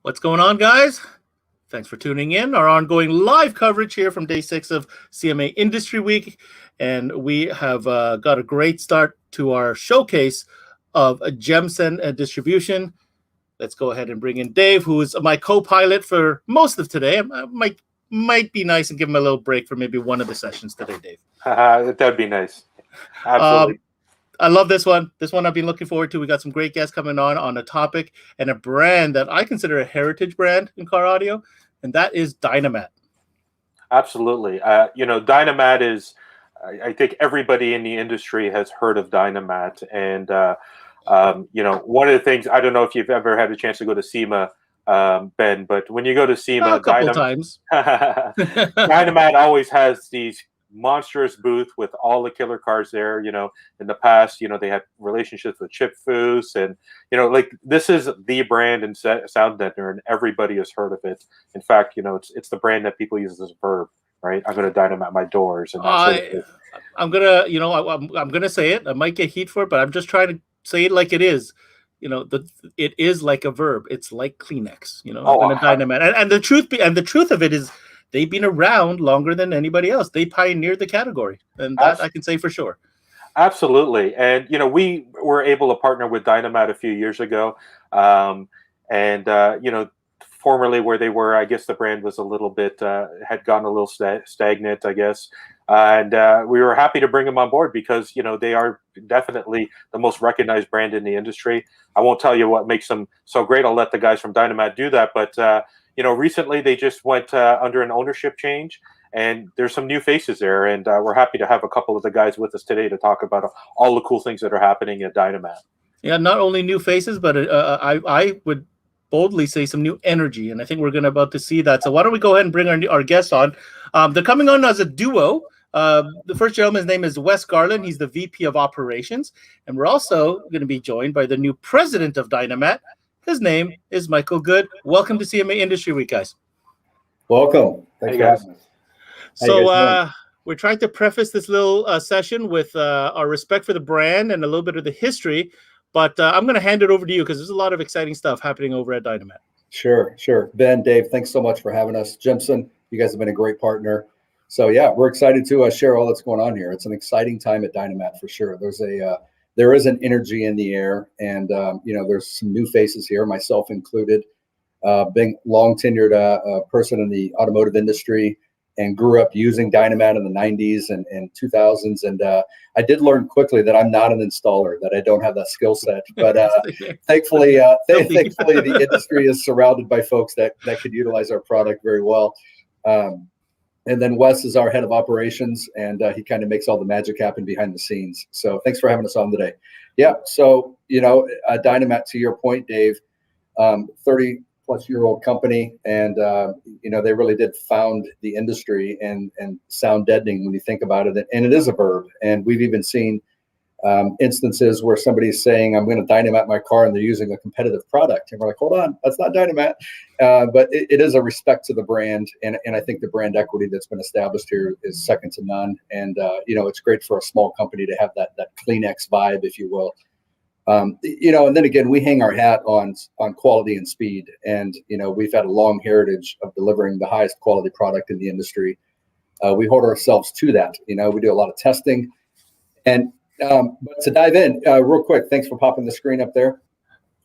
What's going on, guys? Thanks for tuning in. Our ongoing live coverage here from day 6 of CMA Industry Week. And we have got a great start to our showcase of Gemsen distribution. Let's go ahead and bring in Dave, who is my co-pilot for most of today. Might be nice and give him a little break for maybe one of the sessions today, Dave. That'd be nice. Absolutely. I love this one. This one I've been looking forward to. We got some great guests coming on a topic and a brand that I consider a heritage brand in car audio, and that is Dynamat. Absolutely. Dynamat is, I think everybody in the industry has heard of Dynamat. And, one of the things, I don't know if you've ever had a chance to go to SEMA, Ben, but when you go to SEMA, a couple times. Dynamat always has these monstrous booth with all the killer cars there. In the past, they had relationships with Chip Foose, and this is the brand in sound deadener, and everybody has heard of it. In fact, it's the brand that people use as a verb, right? I'm going to dynamite my doors, and I'm gonna say it. I might get heat for it, but I'm just trying to say it like it is. It is like a verb. It's like Kleenex. I'm going to dynamite, and the truth of it is, they've been around longer than anybody else. They pioneered the category, and that I can say for sure. Absolutely. And, we were able to partner with Dynamat a few years ago. Formerly where they were, I guess the brand was a little bit, had gone a little stagnant, I guess. And we were happy to bring them on board because, they are definitely the most recognized brand in the industry. I won't tell you what makes them so great. I'll let the guys from Dynamat do that. But, recently they just went under an ownership change, and there's some new faces there. And we're happy to have a couple of the guys with us today to talk about all the cool things that are happening at Dynamat. Yeah, not only new faces, but I would boldly say some new energy. And I think we're about to see that. So why don't we go ahead and bring our guests on. They're coming on as a duo. The first gentleman's name is Wes Garland. He's the VP of Operations. And we're also going to be joined by the new president of Dynamat. His name is Michael Good. Welcome to CMA Industry Week, guys. Welcome. Thanks, guys. So we're trying to preface this little session with our respect for the brand and a little bit of the history. But I'm going to hand it over to you because there's a lot of exciting stuff happening over at Dynamat. Sure. Ben, Dave, thanks so much for having us. Gemsen, you guys have been a great partner. So, yeah, we're excited to share all that's going on here. It's an exciting time at Dynamat for sure. There is an energy in the air, and there's some new faces here, myself included. Being long tenured person in the automotive industry, and grew up using Dynamat in the 90s and 2000s. And I did learn quickly that I'm not an installer, that I don't have that skill set. But thankfully, the industry is surrounded by folks that could utilize our product very well. And then Wes is our head of operations, and he kind of makes all the magic happen behind the scenes. So thanks for having us on today. Yeah, so, Dynamat, to your point, Dave, 30-plus-year-old company, and, they really did found the industry and sound deadening when you think about it. And it is a verb. And we've even seen instances where somebody's saying, I'm going to Dynamat my car, and they're using a competitive product. And we're like, hold on, that's not Dynamat. But it is a respect to the brand. And I think the brand equity that's been established here is second to none. And, it's great for a small company to have that Kleenex vibe, if you will. And then again, we hang our hat on quality and speed. And, we've had a long heritage of delivering the highest quality product in the industry. We hold ourselves to that. We do a lot of testing. And but to dive in real quick, thanks for popping the screen up there.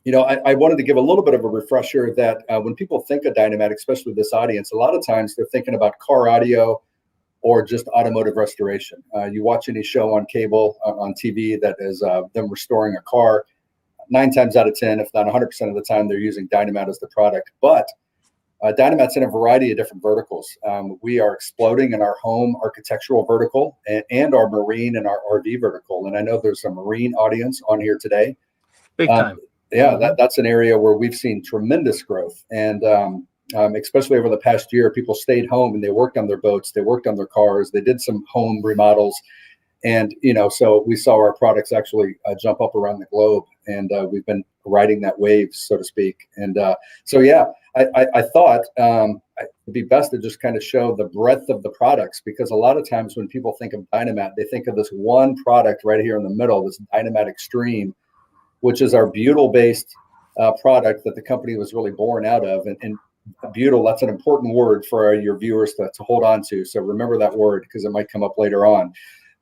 I wanted to give a little bit of a refresher that when people think of Dynamat, especially this audience, a lot of times they're thinking about car audio or just automotive restoration. You watch any show on cable, on TV that is them restoring a car, 9 times out of 10, if not 100% of the time, they're using Dynamat as the product. But Dynamat's in a variety of different verticals. We are exploding in our home architectural vertical and our marine and our RV vertical. And I know there's a marine audience on here today. Big time. Yeah, that's an area where we've seen tremendous growth. And especially over the past year, people stayed home and they worked on their boats, they worked on their cars, they did some home remodels. And, so we saw our products actually jump up around the globe, and we've been riding that wave, so to speak. And I thought it'd be best to just kind of show the breadth of the products, because a lot of times when people think of Dynamat, they think of this one product right here in the middle, this Dynamat Extreme, which is our butyl-based product that the company was really born out of. And butyl, that's an important word for your viewers to hold on to. So remember that word because it might come up later on.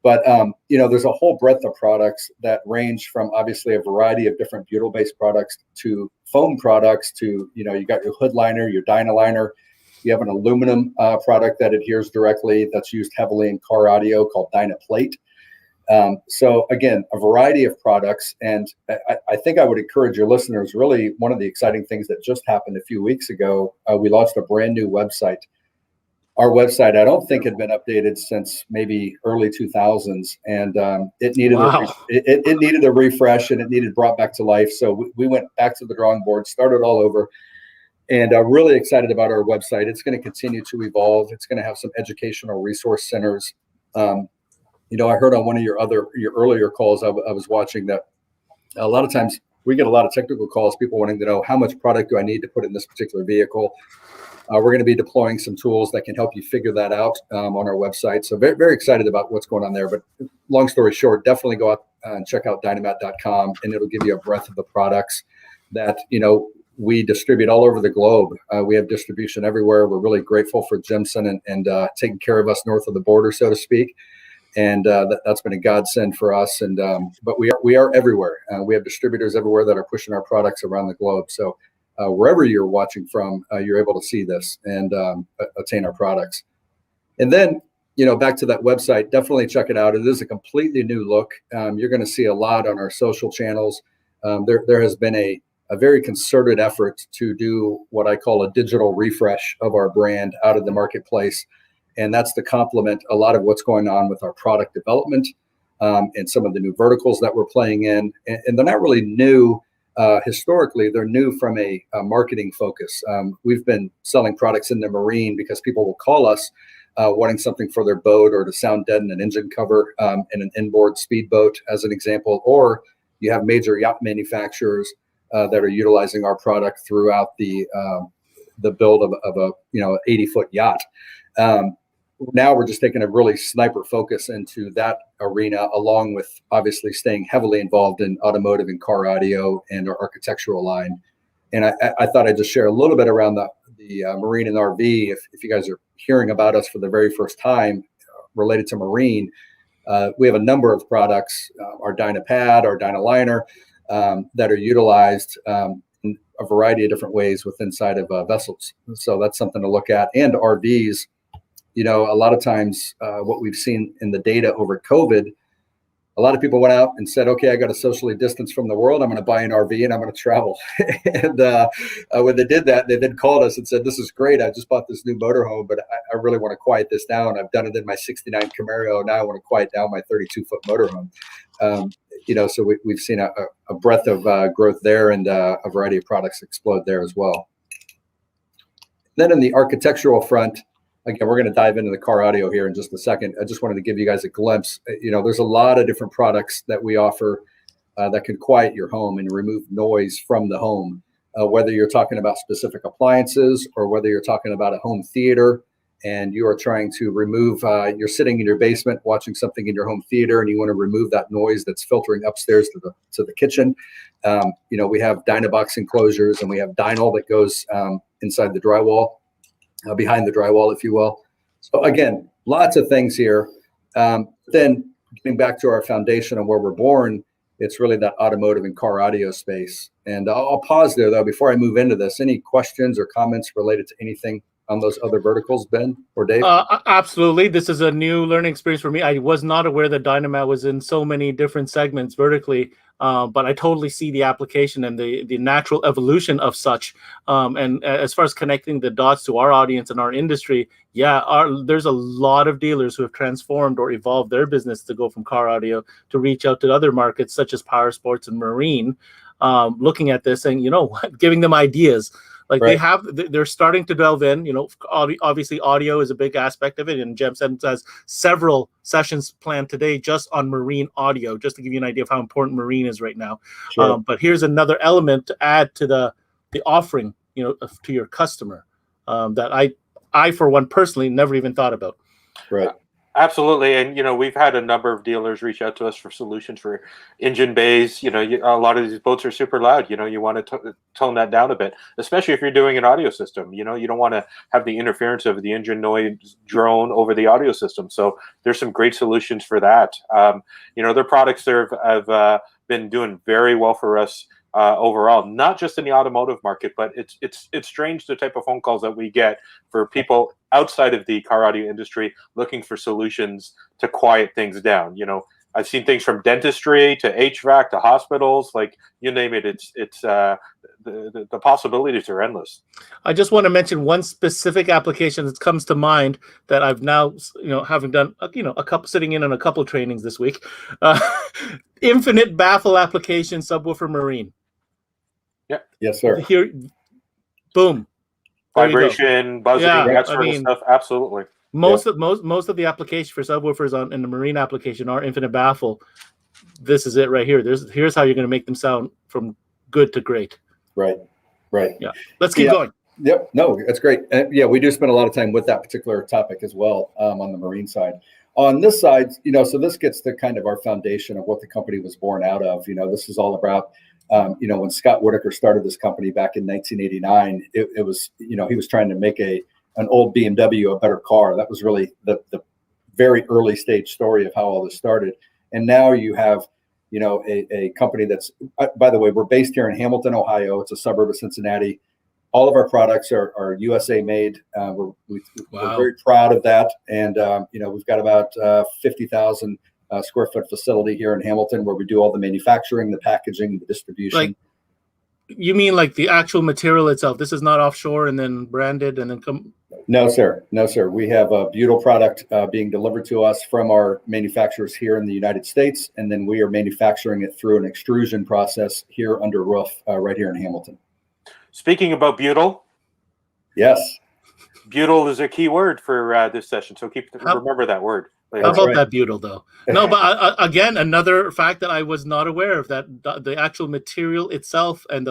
But, there's a whole breadth of products that range from obviously a variety of different butyl-based products to foam products to, you got your hood liner, your Dynaliner. You have an aluminum product that adheres directly that's used heavily in car audio called Dynaplate. So again, a variety of products. And I think I would encourage your listeners, really one of the exciting things that just happened a few weeks ago, we launched a brand new website. Our website, I don't think had been updated since maybe early 2000s, and it needed it needed a refresh and it needed brought back to life. So we went back to the drawing board, started all over, and really excited about our website. It's going to continue to evolve. It's going to have some educational resource centers. I heard on one of your earlier calls, I was watching that a lot of times we get a lot of technical calls, people wanting to know how much product do I need to put in this particular vehicle. We're going to be deploying some tools that can help you figure that out on our website. So very, very excited about what's going on there. But long story short, definitely go out and check out dynamat.com, and it'll give you a breadth of the products that, we distribute all over the globe. We have distribution everywhere. We're really grateful for Gemsen and taking care of us north of the border, so to speak. And that's been a godsend for us. And but we are everywhere. We have distributors everywhere that are pushing our products around the globe. So wherever you're watching from, you're able to see this and attain our products. And then, back to that website, definitely check it out. It is a completely new look. You're going to see a lot on our social channels. There has been a very concerted effort to do what I call a digital refresh of our brand out of the marketplace. And that's to complement a lot of what's going on with our product development and some of the new verticals that we're playing in. And they're not really new. Historically, they're new from a marketing focus. We've been selling products in the marine because people will call us wanting something for their boat or to sound deaden an engine cover in an inboard speedboat, as an example. Or you have major yacht manufacturers that are utilizing our product throughout the build of a 80-foot yacht. Now we're just taking a really sniper focus into that arena, along with obviously staying heavily involved in automotive and car audio and our architectural line. And I thought I'd just share a little bit around the marine and RV. If you guys are hearing about us for the very first time related to marine, we have a number of products, our Dynapad, our Dynaliner, that are utilized in a variety of different ways inside of vessels. So that's something to look at. And RVs. A lot of times what we've seen in the data over COVID, a lot of people went out and said, okay, I got to socially distance from the world. I'm going to buy an RV and I'm going to travel. And when they did that, they then called us and said, this is great. I just bought this new motorhome, but I really want to quiet this down. I've done it in my 69 Camaro. Now I want to quiet down my 32-foot motorhome. So we've seen a breadth of growth there and a variety of products explode there as well. Then in the architectural front, again, we're going to dive into the car audio here in just a second. I just wanted to give you guys a glimpse. There's a lot of different products that we offer that can quiet your home and remove noise from the home, whether you're talking about specific appliances or whether you're talking about a home theater and you are trying to remove, you're sitting in your basement watching something in your home theater and you want to remove that noise that's filtering upstairs to the kitchen. We have Dynabox enclosures and we have Dynal that goes inside the drywall. Behind the drywall, if you will. So again, lots of things here. Then getting back to our foundation and where we're born, it's really that automotive and car audio space. And I'll pause there, though, before I move into this. Any questions or comments related to anything on those other verticals, Ben or Dave? Absolutely. This is a new learning experience for me. I was not aware that Dynamat was in so many different segments vertically. But I totally see the application and the natural evolution of such. And as far as connecting the dots to our audience and our industry, there's a lot of dealers who have transformed or evolved their business to go from car audio to reach out to other markets such as power sports and marine, looking at this and, giving them ideas. Like right. They're starting to delve in, obviously audio is a big aspect of it. And Gemsen has several sessions planned today just on marine audio, just to give you an idea of how important marine is right now. Sure. But here's another element to add to the offering, to your customer that I, for one, personally never even thought about. Right. Absolutely, and we've had a number of dealers reach out to us for solutions for engine bays. A lot of these boats are super loud. You want to tone that down a bit, especially if you're doing an audio system. You don't want to have the interference of the engine noise drone over the audio system. So there's some great solutions for that. Their products have been doing very well for us overall, not just in the automotive market, but it's strange the type of phone calls that we get for people outside of the car audio industry looking for solutions to quiet things down. I've seen things from dentistry to HVAC to hospitals, like you name it. The possibilities are endless. I just want to mention one specific application that comes to mind that I've now, having done, sitting in on a couple trainings this week, infinite baffle application subwoofer marine. Yeah. Yes, sir. Here, boom. Vibration, buzzing, that sort of stuff. Absolutely. Most of the application for subwoofers in the marine application are infinite baffle. This is it right here. Here's how you're going to make them sound from good to great. Right. Yeah. Let's keep going. Yep. No, that's great. We do spend a lot of time with that particular topic as well on the marine side. On this side, so this gets to kind of our foundation of what the company was born out of. This is all about, when Scott Whitaker started this company back in 1989, it was, he was trying to make an old BMW a better car. That was really the very early stage story of how all this started. And now you have, a company that's, by the way, we're based here in Hamilton, Ohio. It's a suburb of Cincinnati. All of our products are USA made. We're very proud of that. And, we've got about 50,000 square foot facility here in Hamilton where we do all the manufacturing, the packaging, the distribution. You mean like the actual material itself? This is not offshore and then branded and then come? No, sir. We have a butyl product being delivered to us from our manufacturers here in the United States, and then we are manufacturing it through an extrusion process here under roof right here in Hamilton. Speaking about butyl. Yes. Butyl is a key word for this session, so remember that word. How about that butyl, though? No, but again, another fact that I was not aware of, that the actual material itself and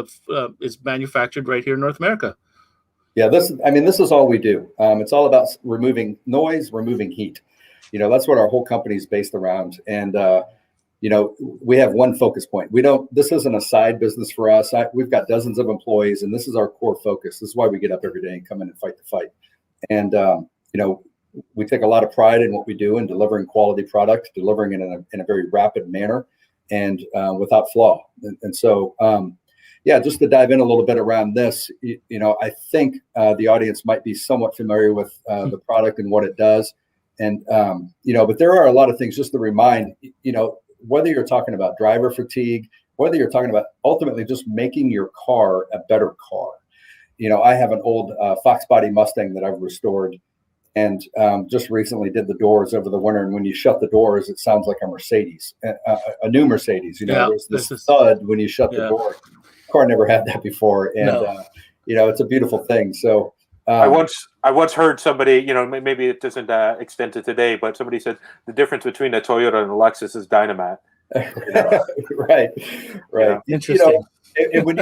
is manufactured right here in North America. Yeah, this is all we do. It's all about removing noise, removing heat. That's what our whole company is based around. And we have one focus point. This isn't a side business for us. We've got dozens of employees, and this is our core focus. This is why we get up every day and come in and fight the fight. And we take a lot of pride in what we do in delivering quality product, delivering it in a very rapid manner and without flaw. And so, just to dive in a little bit around this, I think the audience might be somewhat familiar with the product and what it does. And, but there are a lot of things just to remind, whether you're talking about driver fatigue, whether you're talking about ultimately just making your car a better car. I have an old Fox body Mustang that I've restored, and just recently did the doors over the winter. And when you shut the doors, it sounds like a Mercedes, a new Mercedes. There's this thud when you shut the door. Car never had that before, and it's a beautiful thing. So I once heard somebody, maybe it doesn't extend to today, but somebody said the difference between a Toyota and a Lexus is Dynamat. Right. Yeah. Interesting. And when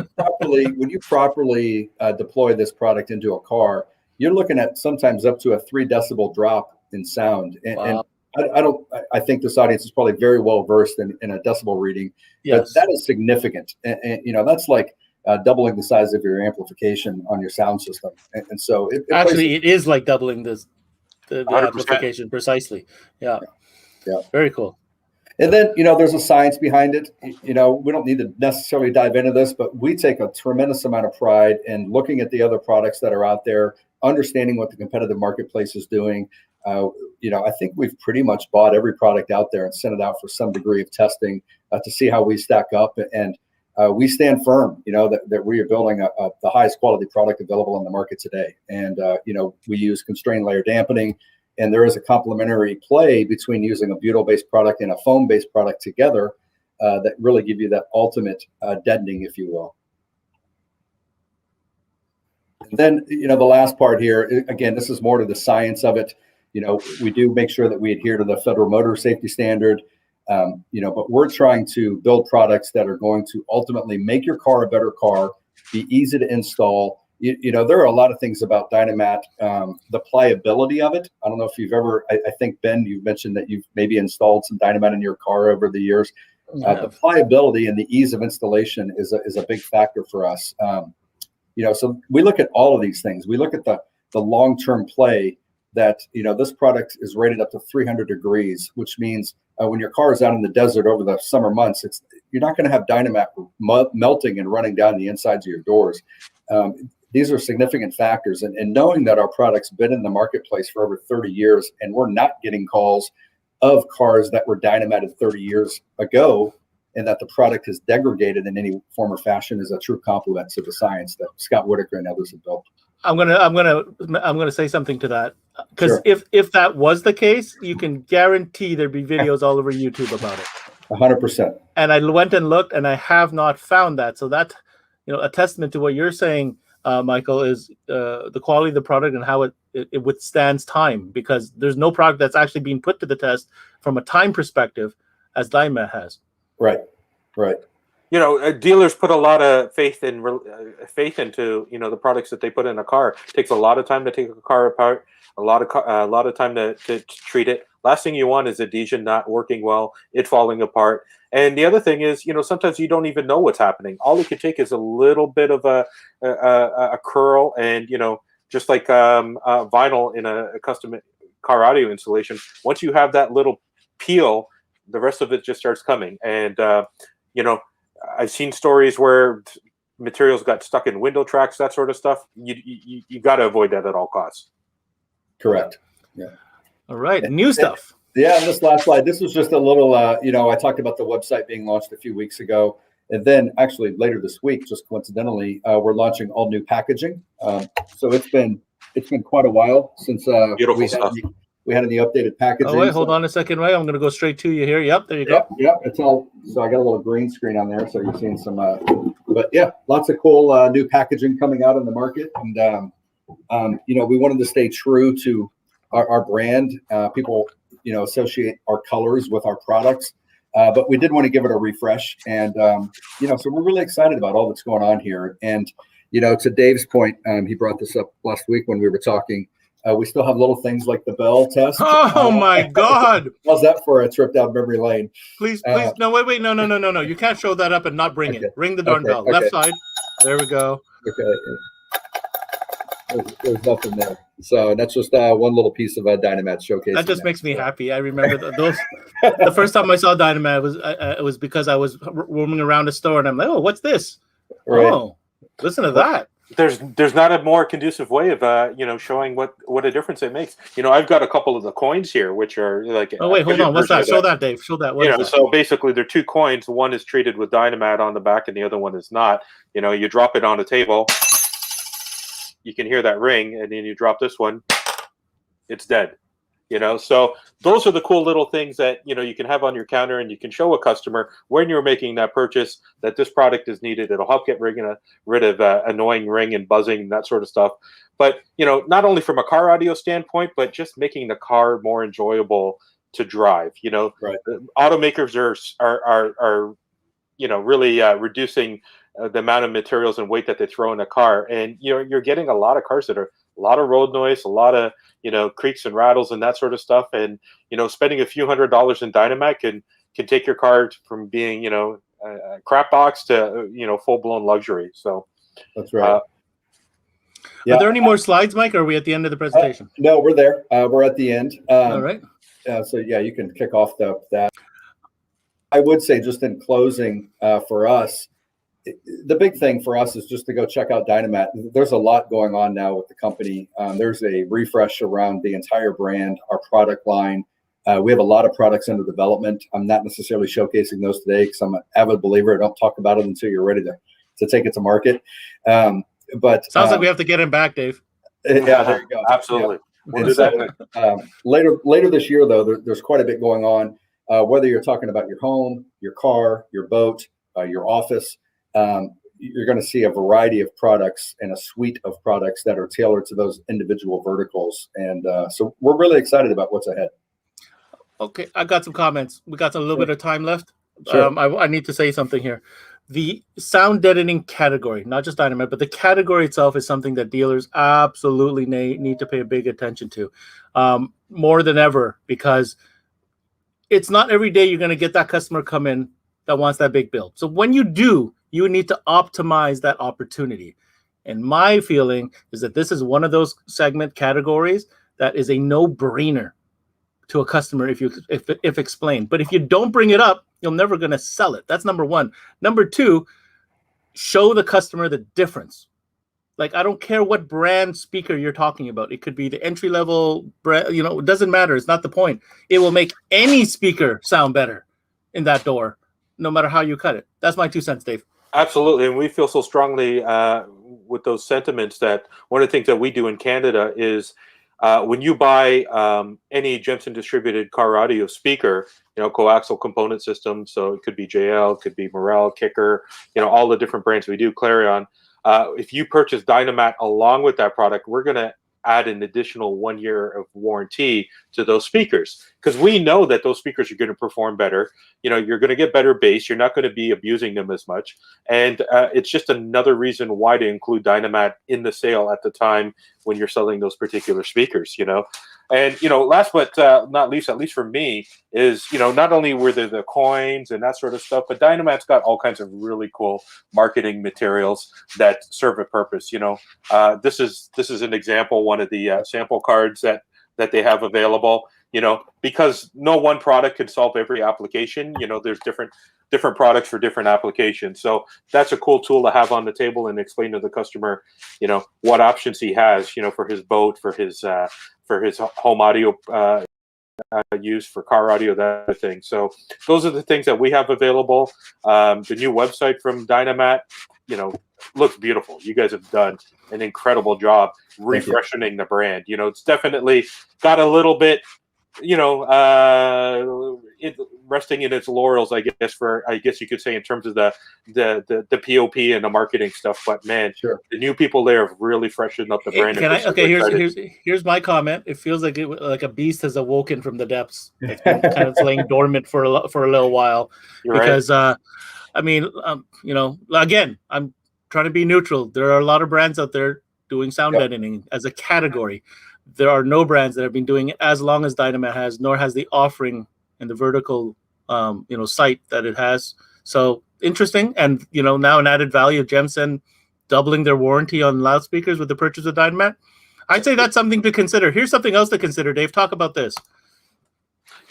you properly deploy this product into a car, you're looking at sometimes up to a 3 decibel drop in sound. And I think this audience is probably very well versed in a decibel reading. Yes. But that is significant. And that's like doubling the size of your amplification on your sound system. And so it is like doubling the amplification precisely. Yeah. Very cool. And then, there's a science behind it. We don't need to necessarily dive into this, but we take a tremendous amount of pride in looking at the other products that are out there, understanding what the competitive marketplace is doing. I think we've pretty much bought every product out there and sent it out for some degree of testing to see how we stack up. And we stand firm, that we are building the highest quality product available on the market today. And, we use constrained layer dampening. And there is a complementary play between using a butyl-based product and a foam-based product together that really give you that ultimate deadening, if you will. And then, the last part here, again, this is more to the science of it. We do make sure that we adhere to the Federal Motor Safety Standard, but we're trying to build products that are going to ultimately make your car a better car, be easy to install, there are a lot of things about Dynamat. The pliability of it. I don't know if you've ever, I think, Ben, you mentioned that you've maybe installed some Dynamat in your car over the years. The pliability and the ease of installation is a big factor for us. So we look at all of these things. We look at the long-term play that, this product is rated up to 300 degrees, which means when your car is out in the desert over the summer months, you're not going to have Dynamat melting and running down the insides of your doors. These are significant factors. And knowing that our product's been in the marketplace for over 30 years and we're not getting calls of cars that were Dynamated 30 years ago, and that the product has degraded in any form or fashion is a true compliment to the science that Scott Whitaker and others have built. I'm gonna say something to that, because if that was the case, you can guarantee there'd be videos all over YouTube about it. 100%. And I went and looked, and I have not found that. So that, a testament to what you're saying, Michael, is the quality of the product and how it withstands time, because there's no product that's actually being put to the test from a time perspective as Dynamat has. Right. Dealers put a lot of faith into the products that they put in a car. It takes a lot of time to take a car apart, a lot of time to treat it. Last thing you want is adhesion not working well, it falling apart. And the other thing is, sometimes you don't even know what's happening. All it could take is a little bit of a curl, and just like vinyl in a custom car audio installation. Once you have that little peel, the rest of it just starts coming. And I've seen stories where materials got stuck in window tracks, that sort of stuff. You got to avoid that at all costs. Correct. Yeah. All right. New stuff. Yeah. This last slide, this was just a little, I talked about the website being launched a few weeks ago. And then actually later this week, just coincidentally, we're launching all new packaging. So it's been quite a while since we had any updated packaging. Oh, wait, hold on a second, Ray. I'm going to go straight to you here. Yep, there you go. Yep, it's all. So I got a little green screen on there, so you're seeing some. But yeah, lots of cool new packaging coming out in the market, and we wanted to stay true to our brand. People, associate our colors with our products, but we did want to give it a refresh, and so we're really excited about all that's going on here. And to Dave's point, he brought this up last week when we were talking. We still have little things like the bell test. Oh my God! How's that for a trip down memory lane? Please, no, wait, no. You can't show that up and not bring it. Ring the darn bell. Left side. There we go. Okay. There's nothing there. So that's just one little piece of a Dynamat showcase. That just makes me happy. I remember those. The first time I saw Dynamat was because I was roaming around a store, and I'm like, oh, what's this? Right. Oh, listen to that. There's not a more conducive way of showing what a difference it makes. I've got a couple of the coins here, which are like. Oh wait, hold on. What's that? Show that, Dave. Show that. So basically, they're two coins. One is treated with Dynamat on the back, and the other one is not. You drop it on a table, you can hear that ring, and then you drop this one, it's dead. So those are the cool little things that you can have on your counter, and you can show a customer when you're making that purchase that this product is needed. It'll help get rid of annoying ring and buzzing and that sort of stuff. But not only from a car audio standpoint, but just making the car more enjoyable to drive. Right. Automakers are really reducing the amount of materials and weight that they throw in a car, and you're getting a lot of cars that are a lot of road noise, a lot of creaks and rattles and that sort of stuff. And spending a few $100s in Dynamat can take your car from being a crap box to full blown luxury. So that's right. Are there any more slides, Mike? Or are we at the end of the presentation? No, we're there. We're at the end. All right. So yeah, you can kick off that. I would say, just in closing, for us, the big thing for us is just to go check out Dynamat. There's a lot going on now with the company. There's a refresh around the entire brand, our product line. We have a lot of products under development. I'm not necessarily showcasing those today because I'm an avid believer. I don't talk about it until you're ready to take it to market. But sounds like we have to get him back, Dave. Yeah, there you go. Absolutely. Yeah. We'll do that. Later this year, though, there's quite a bit going on. Whether you're talking about your home, your car, your boat, your office, you're going to see a variety of products and a suite of products that are tailored to those individual verticals. And so we're really excited about what's ahead. Okay, I got some comments. We got a little bit of time left. Sure. I need to say something here. the sound deadening category, not just Dynamat, but the category itself is something that dealers absolutely need to pay a big attention to, more than ever, because it's not every day you're going to get that customer come in that wants that big build. So when you do, you need to optimize that opportunity. And my feeling is that this is one of those segment categories that is a no-brainer to a customer if explained. But if you don't bring it up, you're never going to sell it. That's number one. Number two, show the customer the difference. Like, I don't care what brand speaker you're talking about. It could be the entry-level brand, it doesn't matter. It's not the point. It will make any speaker sound better in that door, no matter how you cut it. That's my 2 cents, Dave. Absolutely. And we feel so strongly with those sentiments that one of the things that we do in Canada is when you buy any Gemsen distributed car audio speaker, coaxial component system, so it could be JL, it could be Morel, Kicker, all the different brands we do, Clarion. If you purchase Dynamat along with that product, we're going to add an additional 1 year of warranty to those speakers, because we know that those speakers are going to perform better. You're going to get better bass. You're not going to be abusing them as much. And it's just another reason why to include Dynamat in the sale at the time when you're selling those particular speakers, And, last but not least, at least for me, is, not only were there the coins and that sort of stuff, but Dynamat's got all kinds of really cool marketing materials that serve a purpose. This is an example, one of the sample cards that they have available, because no one product can solve every application. There's different products for different applications. So that's a cool tool to have on the table and explain to the customer, what options he has, for his boat, for his home audio use, for car audio, that sort of thing. So those are the things that we have available. The new website from Dynamat, looks beautiful. You guys have done an incredible job refreshing the brand. It's definitely got a little bit, resting in its laurels, I guess you could say, in terms of the POP and the marketing stuff. But man, Sure. The new people there have really freshened up the brand. Here's my comment. It feels like a beast has awoken from the depths. It's been kind of laying dormant for a little while. You're because right. Again, I'm trying to be neutral. There are a lot of brands out there doing sound deadening as a category. There are no brands that have been doing it as long as Dynamat has, nor has the offering and the vertical, site that it has. So interesting. And, now an added value of Gemsen doubling their warranty on loudspeakers with the purchase of Dynamat. I'd say that's something to consider. Here's something else to consider, Dave. Talk about this.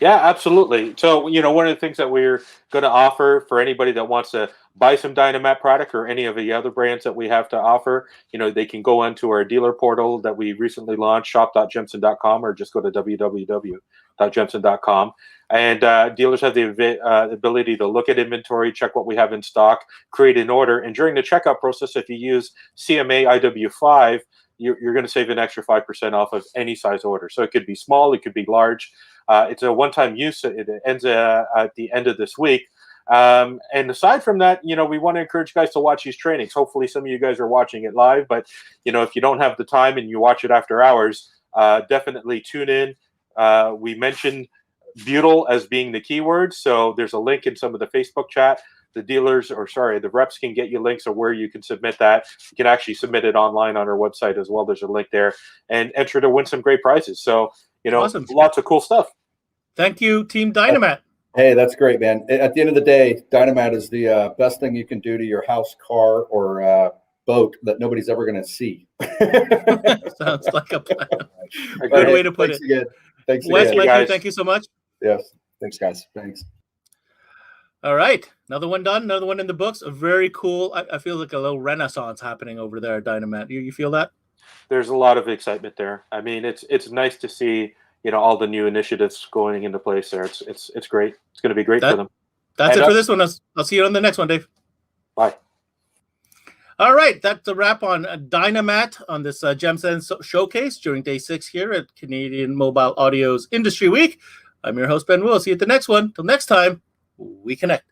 Yeah, absolutely. So, one of the things that we're going to offer for anybody that wants to buy some Dynamat product or any of the other brands that we have to offer, they can go onto our dealer portal that we recently launched, shop.gemsen.com, or just go to www.gemsen.com. And dealers have the ability to look at inventory, check what we have in stock, create an order. And during the checkout process, if you use CMA IW5, you're going to save an extra 5% off of any size order. So it could be small, it could be large. It's a one-time use. It ends at the end of this week. And aside from that, we want to encourage guys to watch these trainings. Hopefully some of you guys are watching it live, but if you don't have the time and you watch it after hours, definitely tune in. We mentioned butyl as being the keyword. So there's a link in some of the Facebook chat. The reps can get you links of where you can submit that. You can actually submit it online on our website as well. There's a link there, and enter to win some great prizes. So, awesome. Lots of cool stuff. Thank you, Team Dynamat. Hey, that's great, man. At the end of the day, Dynamat is the best thing you can do to your house, car, or boat that nobody's ever going to see. Sounds like a plan. Good way to put it. Again. Thanks Wes, again. Mikey, thank you so much. Yes. Thanks, guys. Thanks. All right. Another one done. Another one in the books. A very cool. I feel like a little renaissance happening over there at Dynamat. You feel that? There's a lot of excitement there. I mean, it's nice to see, all the new initiatives going into place there. It's great. It's going to be great for them. That's it for this one. I'll see you on the next one, Dave. Bye. All right. That's a wrap on Dynamat on this Gemsen showcase during day 6 here at Canadian Mobile Audio's Industry Week. I'm your host, Ben Will. See you at the next one. Till next time, we connect.